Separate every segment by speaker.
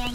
Speaker 1: Hey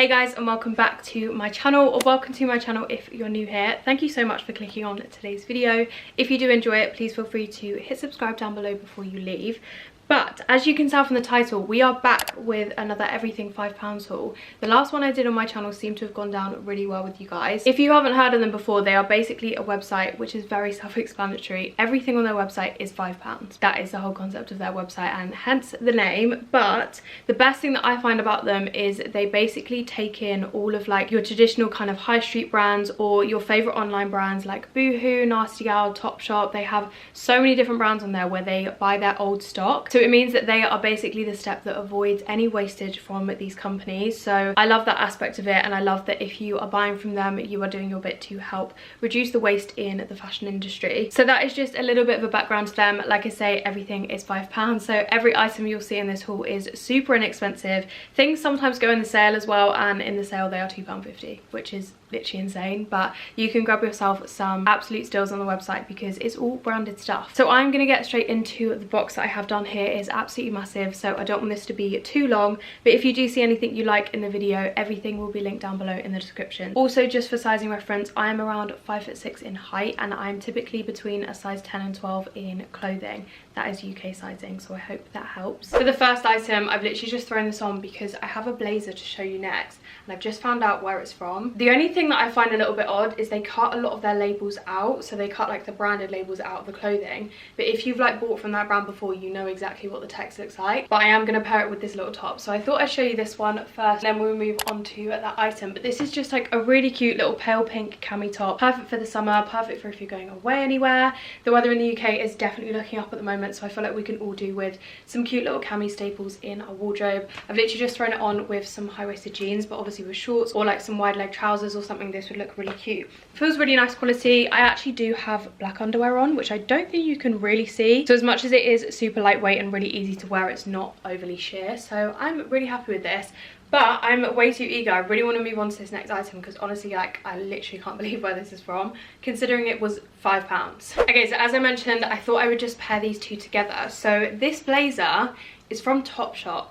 Speaker 1: guys, and welcome back to my channel, or welcome to my channel if you're new here. Thank you so much for clicking on today's video. If you do enjoy it, please feel free to hit subscribe down below before you leave. But as you can tell from the title, we are back with another Everything £5 haul. The last one I did on my channel seemed to have gone down really well with you guys. If you haven't heard of them before, they are basically a website which is very self-explanatory. Everything on their website is £5. That is the whole concept of their website, and hence the name. But the best thing that I find about them is they basically take in all of like your traditional kind of high street brands or your favorite online brands like BOOHOO, Nasty Gal, TOPSHOP. They have so many different brands on there where they buy their old stock. So it means that they are basically the step that avoids any wastage from these companies. So I love that aspect of it, and I love that if you are buying from them, you are doing your bit to help reduce the waste in the fashion industry. So that is just a little bit of a background to them. Like I say, everything is £5. So every item you'll see in this haul is super inexpensive. Things sometimes go in the sale as well, and in the sale they are £2.50, which is literally insane. But you can grab yourself some absolute steals on the website because it's all branded stuff. So I'm gonna get straight into the box that I have done here. It is absolutely massive, so I don't want this to be too long, but if you do see anything you like in the video, everything will be linked down below in the description. Also, just for sizing reference, I am around 5'6" in height, and I'm typically between a size 10 and 12 in clothing. That is UK sizing, so I hope that helps. For the first item, I've literally just thrown this on because I have a blazer to show you next, and I've just found out where it's from. The only thing that I find a little bit odd is they cut a lot of their labels out, so they cut like the branded labels out of the clothing. But if you've like bought from that brand before, you know exactly what the text looks like. But I am going to pair it with this little top, so I thought I'd show you this one first, and then we'll move on to that item. But this is just like a really cute little pale pink cami top, perfect for the summer, perfect for if you're going away anywhere. The weather in the UK is definitely looking up at the moment, so I feel like we can all do with some cute little cami staples in our wardrobe. I've literally just thrown it on with some high-waisted jeans, but obviously with shorts or like some wide leg trousers or something, this would look really cute. Feels really nice quality. I actually do have black underwear on, which I don't think you can really see. So as much as it is super lightweight and really easy to wear, it's not overly sheer, so I'm really happy with this. But I'm way too eager. I really want to move on to this next item because honestly, like, I literally can't believe where this is from, considering it was £5. Okay, so as I mentioned, I thought I would just pair these two together. So this blazer is from TOPSHOP.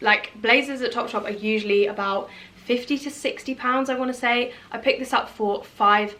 Speaker 1: Like, blazers at TOPSHOP are usually about £50 to £60, I want to say. I picked this up for £5.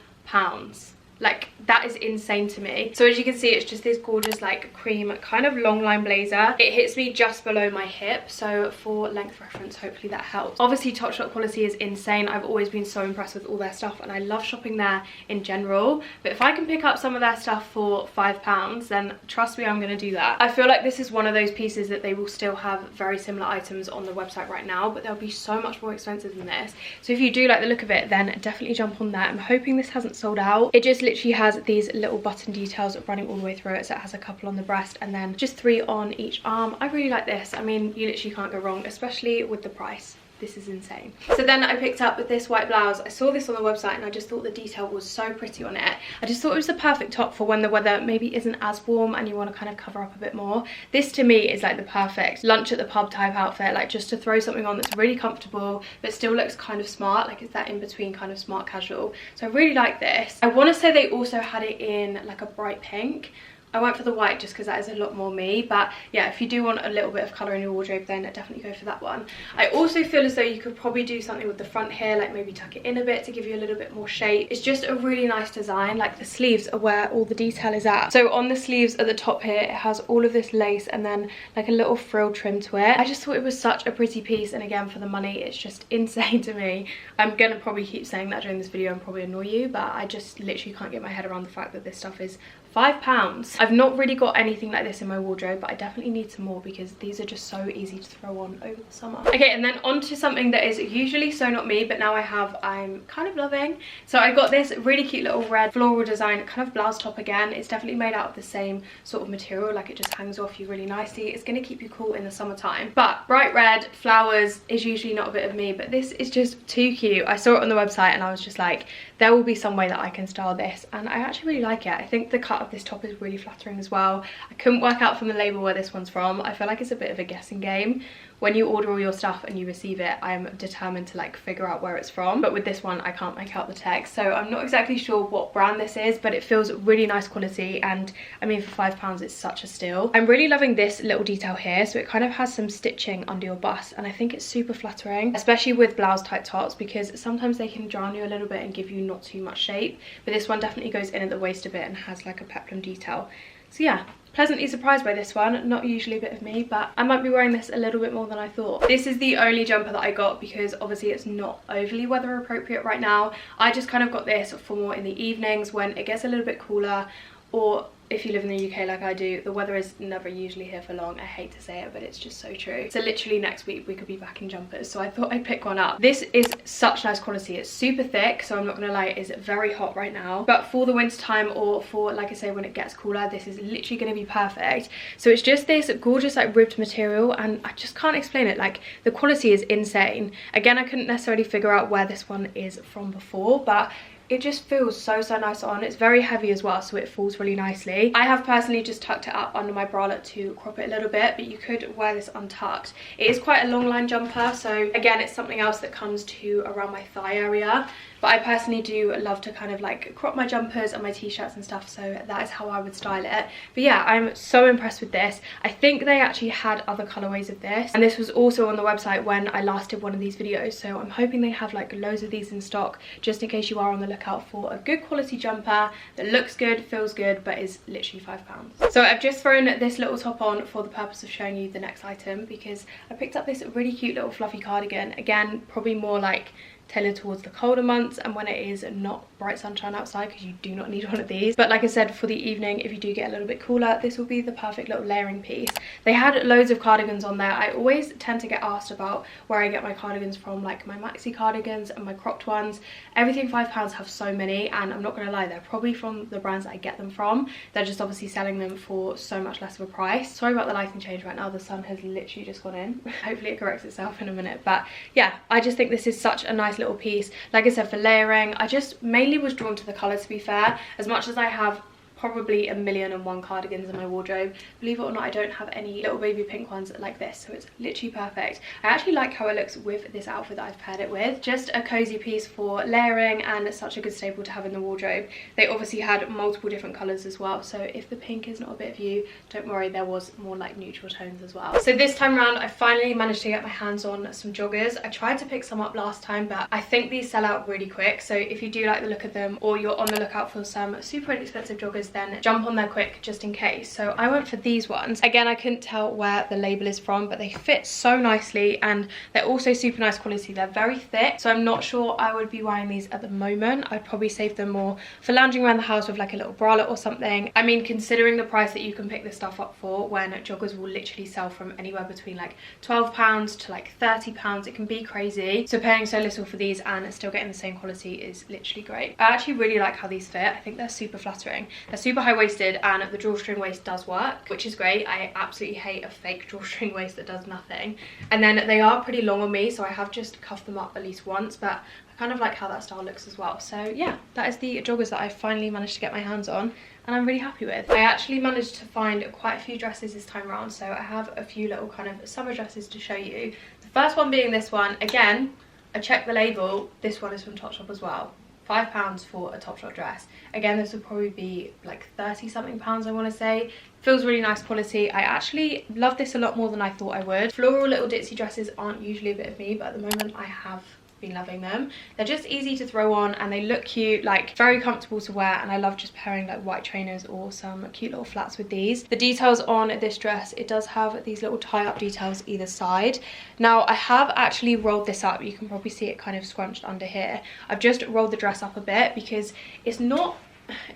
Speaker 1: Like, that is insane to me. So as you can see, it's just this gorgeous like cream kind of long line blazer. It hits me just below my hip, so for length reference, hopefully that helps. Obviously TOPSHOP quality is insane. I've always been so impressed with all their stuff, and I love shopping there in general. But if I can pick up some of their stuff for £5, then trust me, I'm going to do that. I feel like this is one of those pieces that they will still have very similar items on the website right now, but they'll be so much more expensive than this. So if you do like the look of it, then definitely jump on that. I'm hoping this hasn't sold out. It just literally has these little button details running all the way through it, so it has a couple on the breast and then just 3 on each arm. I really like this. I mean, you literally can't go wrong, especially with the price. This is insane. So then I picked up with this white blouse. I saw this on the website and I just thought the detail was so pretty on it. I just thought it was the perfect top for when the weather maybe isn't as warm and you want to kind of cover up a bit more. This to me is like the perfect lunch at the pub type outfit, like just to throw something on that's really comfortable but still looks kind of smart. Like, it's that in between kind of smart casual. So I really like this. I want to say they also had it in like a bright pink. I went for the white just because that is a lot more me, but yeah, if you do want a little bit of colour in your wardrobe, then definitely go for that one. I also feel as though you could probably do something with the front here, like maybe tuck it in a bit to give you a little bit more shape. It's just a really nice design. Like, the sleeves are where all the detail is at. So on the sleeves at the top here, it has all of this lace and then like a little frill trim to it. I just thought it was such a pretty piece, and again, for the money, it's just insane to me. I'm gonna probably keep saying that during this video and probably annoy you, but I just literally can't get my head around the fact that this stuff is £5. I've not really got anything like this in my wardrobe, but I definitely need some more because these are just so easy to throw on over the summer. Okay, and then on to something that is usually so not me, but now I'm kind of loving. So I got this really cute little red floral design kind of blouse top again. It's definitely made out of the same sort of material, like it just hangs off you really nicely. It's going to keep you cool in the summertime. But bright red, flowers is usually not a bit of me, but this is just too cute. I saw it on the website and I was just like, there will be some way that I can style this, and I actually really like it. I think the cut of this top is really flattering as well. I couldn't work out from the label where this one's from. I feel like it's a bit of a guessing game, when you order all your stuff and you receive it, I'm determined to like figure out where it's from. But with this one, I can't make out the text, so I'm not exactly sure what brand this is, but it feels really nice quality, and I mean for £5 it's such a steal. I'm really loving this little detail here, so it kind of has some stitching under your bust, and I think it's super flattering, especially with blouse type tops, because sometimes they can drown you a little bit and give you not too much shape, but this one definitely goes in at the waist a bit and has like a peplum detail. So yeah, pleasantly surprised by this one. Not usually a bit of me, but I might be wearing this a little bit more than I thought. This is the only jumper that I got because obviously it's not overly weather appropriate right now. I just kind of got this for more in the evenings when it gets a little bit cooler, or if you live in the UK like I do, the weather is never usually here for long. I hate to say it, but it's just so true. So literally next week we could be back in jumpers, so I thought I'd pick one up. This is such nice quality. It's super thick, so I'm not gonna lie, it is very hot right now, but for the winter time, or for, like I say, when it gets cooler, this is literally gonna be perfect. So it's just this gorgeous like ribbed material, and I just can't explain it. Like, the quality is insane. Again, I couldn't necessarily figure out where this one is from before, but it just feels so nice on. It's very heavy as well, so it falls really nicely. I have personally just tucked it up under my bralette to crop it a little bit, but you could wear this untucked. It is quite a long line jumper, so again, it's something else that comes to around my thigh area. But I personally do love to kind of like crop my jumpers and my t-shirts and stuff, so that is how I would style it. But yeah, I'm so impressed with this. I think they actually had other colorways of this, and this was also on the website when I last did one of these videos, so I'm hoping they have like loads of these in stock, just in case you are on the lookout for a good quality jumper that looks good, feels good, but is literally £5. So I've just thrown this little top on for the purpose of showing you the next item, because I picked up this really cute little fluffy cardigan. Again, probably more like tailored towards the colder months and when it is not bright sunshine outside, because you do not need one of these. But like I said, for the evening, if you do get a little bit cooler, this will be the perfect little layering piece. They had loads of cardigans on there. I always tend to get asked about where I get my cardigans from, like my maxi cardigans and my cropped ones. Everything5 have so many, and I'm not gonna lie, they're probably from the brands that I get them from. They're just obviously selling them for so much less of a price. Sorry about the lighting change right now, the sun has literally just gone in. Hopefully it corrects itself in a minute. But yeah, I just think this is such a nice little piece. Like I said, for layering, I just mainly was drawn to the colour, to be fair. As much as I have probably 1,000,001 cardigans in my wardrobe, believe it or not, I don't have any little baby pink ones like this, so it's literally perfect. I actually like how it looks with this outfit that I've paired it with. Just a cozy piece for layering, and it's such a good staple to have in the wardrobe. They obviously had multiple different colours as well, so if the pink is not a bit of you, don't worry, there was more like neutral tones as well. So this time around, I finally managed to get my hands on some joggers. I tried to pick some up last time, but I think these sell out really quick, so if you do like the look of them, or you're on the lookout for some super inexpensive joggers, then jump on there quick just in case. So I went for these ones. Again, I couldn't tell where the label is from, but they fit so nicely, and they're also super nice quality. They're very thick, so I'm not sure I would be wearing these at the moment. I'd probably save them more for lounging around the house with like a little bralette or something. I mean, considering the price that you can pick this stuff up for, when joggers will literally sell from anywhere between like £12 to like £30, it can be crazy. So paying so little for these and still getting the same quality is literally great. I actually really like how these fit. I think they're super flattering. They're super high-waisted, and the drawstring waist does work, which is great. I absolutely hate a fake drawstring waist that does nothing. And then they are pretty long on me, so I have just cuffed them up at least once, but I kind of like how that style looks as well. So yeah, that is the joggers that I finally managed to get my hands on, and I'm really happy with. I actually managed to find quite a few dresses this time around, so I have a few little kind of summer dresses to show you. The first one being this one. Again, I checked the label, this one is from Topshop as well. £5 for a Topshop dress. Again, this would probably be like 30 something pounds, I want to say. Feels really nice quality. I actually love this a lot more than I thought I would. Floral little ditzy dresses aren't usually a bit of me, but at the moment I have been loving them. They're just easy to throw on, and they look cute, like very comfortable to wear, and I love just pairing like white trainers or some cute little flats with these. The details on this dress, it does have these little tie-up details either side. Now I have actually rolled this up. You can probably see it kind of scrunched under here. I've just rolled the dress up a bit because it's not,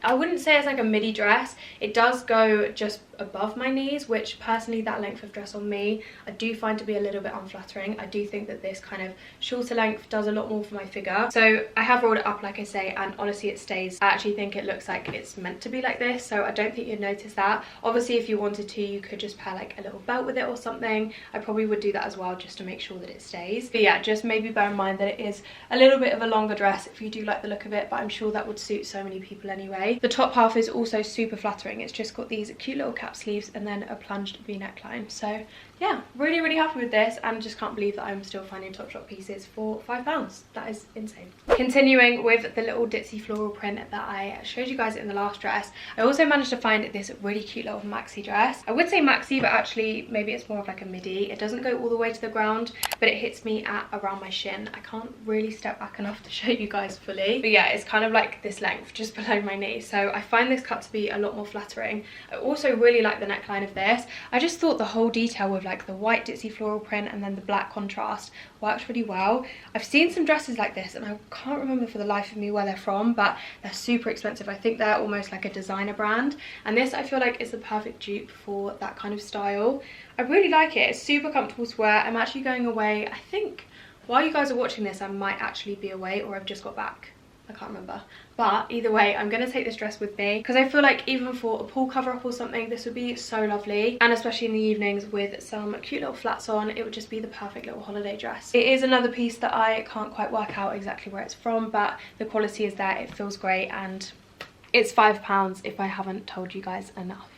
Speaker 1: I wouldn't say it's like a midi dress. It does go just above my knees, which personally, that length of dress on me, I do find to be a little bit unflattering. I do think that this kind of shorter length does a lot more for my figure. So I have rolled it up, like I say, and honestly it stays. I actually think it looks like it's meant to be like this, so I don't think you'd notice that. Obviously, if you wanted to, you could just pair like a little belt with it or something. I probably would do that as well, just to make sure that it stays. But yeah, just maybe bear in mind that it is a little bit of a longer dress if you do like the look of it, but I'm sure that would suit so many people anyway. The top half is also super flattering. It's just got these cute little cap sleeves and then a plunged V neckline. So yeah, really happy with this, and just can't believe that I'm still finding Topshop pieces for £5. That is insane. Continuing with the little ditzy floral print that I showed you guys in the last dress, I also managed to find this really cute little maxi dress. I would say maxi, but actually maybe it's more of like a midi. It doesn't go all the way to the ground, but it hits me at around my shin. I can't really step back enough to show you guys fully, but yeah, it's kind of like this length just below my knee. So I find this cut to be a lot more flattering. I also really like the neckline of this. I just thought the whole detail with like the white ditzy floral print and then the black contrast works really well. I've seen some dresses like this and I can't remember for the life of me where they're from, but they're super expensive. I think they're almost like a designer brand, and this I feel like is the perfect dupe for that kind of style. I really like it. It's super comfortable to wear. I'm actually going away, I think while you guys are watching this I might actually be away, or I've just got back. I can't remember, but either way I'm going to take this dress with me because I feel like even for a pool cover up or something this would be so lovely, and especially in the evenings with some cute little flats on, it would just be the perfect little holiday dress. It is another piece that I can't quite work out exactly where it's from, but the quality is there, it feels great, and it's £5 if I haven't told you guys enough.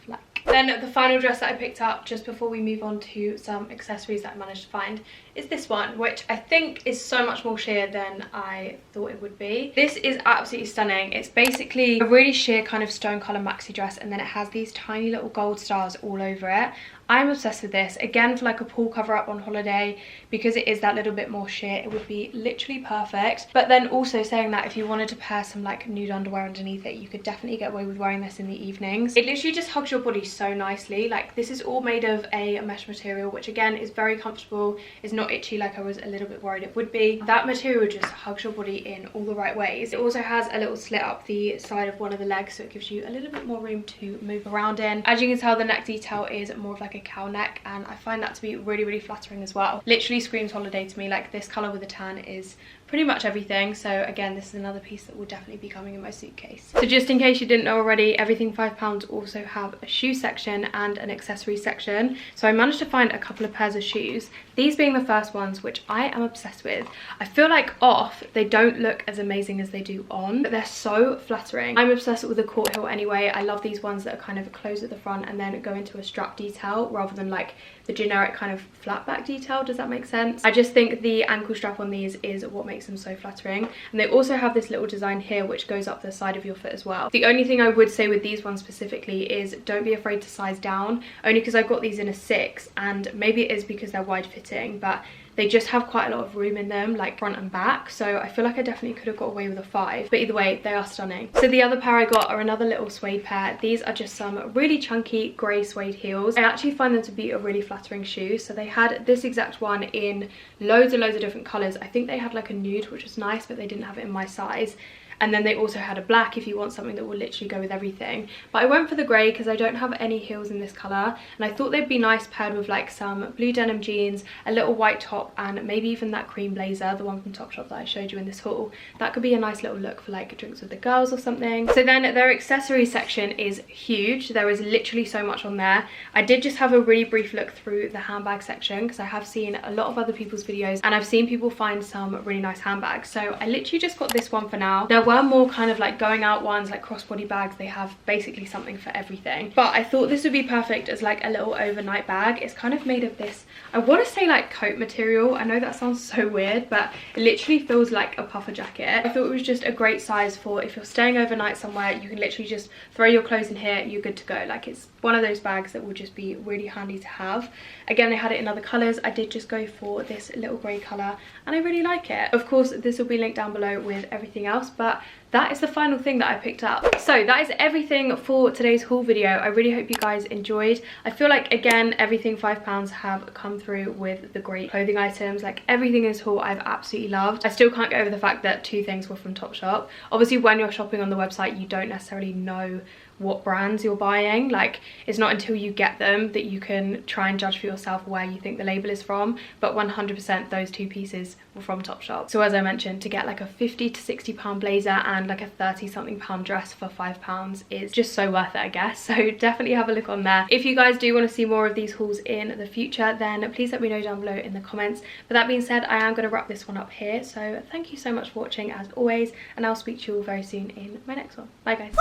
Speaker 1: Then the final dress that I picked up just before we move on to some accessories that I managed to find is this one, which I think is so much more sheer than I thought it would be. This is absolutely stunning. It's basically a really sheer kind of stone colour maxi dress, and then it has these tiny little gold stars all over it. I'm obsessed with this, again for like a pool cover up on holiday, because it is that little bit more sheer. It would be literally perfect. But then also saying that if you wanted to pair some like nude underwear underneath it, you could definitely get away with wearing this in the evenings. It literally just hugs your body so nicely. Like, this is all made of a mesh material, which again is very comfortable. It's not itchy like I was a little bit worried it would be. That material just hugs your body in all the right ways. It also has a little slit up the side of one of the legs, so it gives you a little bit more room to move around in. As you can tell, the neck detail is more of like a cow neck, and I find that to be really flattering as well. Literally screams holiday to me. Like, this colour with a tan is pretty much everything. So again, this is another piece that will definitely be coming in my suitcase. So just in case you didn't know already, Everything £5 also have a shoe section and an accessory section. So I managed to find a couple of pairs of shoes, these being the first ones, which I am obsessed with. I feel like off they don't look as amazing as they do on, but they're so flattering. I'm obsessed with the court heel anyway. I love these ones that are kind of closed at the front and then go into a strap detail rather than like the generic kind of flat back detail. Does that make sense? I just think the ankle strap on these is what makes them so flattering. And they also have this little design here which goes up the side of your foot as well. The only thing I would say with these ones specifically is don't be afraid to size down, only because I got these in a 6, and maybe it is because they're wide fitting, but they just have quite a lot of room in them, like front and back, so I feel like I definitely could have got away with a 5, but either way they are stunning. So the other pair I got are another little suede pair. These are just some really chunky grey suede heels. I actually find them to be a really flattering shoe. So they had this exact one in loads of different colours. I think they had like a nude, which was nice, but they didn't have it in my size. And then they also had a black if you want something that will literally go with everything. But I went for the grey because I don't have any heels in this colour. And I thought they'd be nice paired with like some blue denim jeans, a little white top, and maybe even that cream blazer, the one from Topshop that I showed you in this haul. That could be a nice little look for like drinks with the girls or something. So then their accessory section is huge. There is literally so much on there. I did just have a really brief look through the handbag section because I have seen a lot of other people's videos and I've seen people find some really nice handbags. So I literally just got this one for now. There were more kind of like going out ones, like crossbody bags. They have basically something for everything, but I thought this would be perfect as like a little overnight bag. It's kind of made of this, I want to say like coat material. I know that sounds so weird, but it literally feels like a puffer jacket. I thought it was just a great size for if you're staying overnight somewhere, you can literally just throw your clothes in here, you're good to go. Like, it's one of those bags that will just be really handy to have. Again, they had it in other colours. I did just go for this little grey colour and I really like it. Of course, this will be linked down below with everything else, but that is the final thing that I picked up. So that is everything for today's haul video. I really hope you guys enjoyed. I feel like, again, Everything £5 have come through with the great clothing items. Like, everything in this haul I've absolutely loved. I still can't get over the fact that 2 things were from Topshop. Obviously, when you're shopping on the website, you don't necessarily know what brands you're buying. Like, it's not until you get them that you can try and judge for yourself where you think the label is from, but 100% those 2 pieces were from Topshop. So as I mentioned, to get like a £50 to £60 blazer and and like a 30-something pound dress for £5 is just so worth it, I guess. So definitely have a look on there. If you guys do want to see more of these hauls in the future, then please let me know down below in the comments. But that being said, I am going to wrap this one up here. So thank you so much for watching as always, and I'll speak to you all very soon in my next one. Bye guys.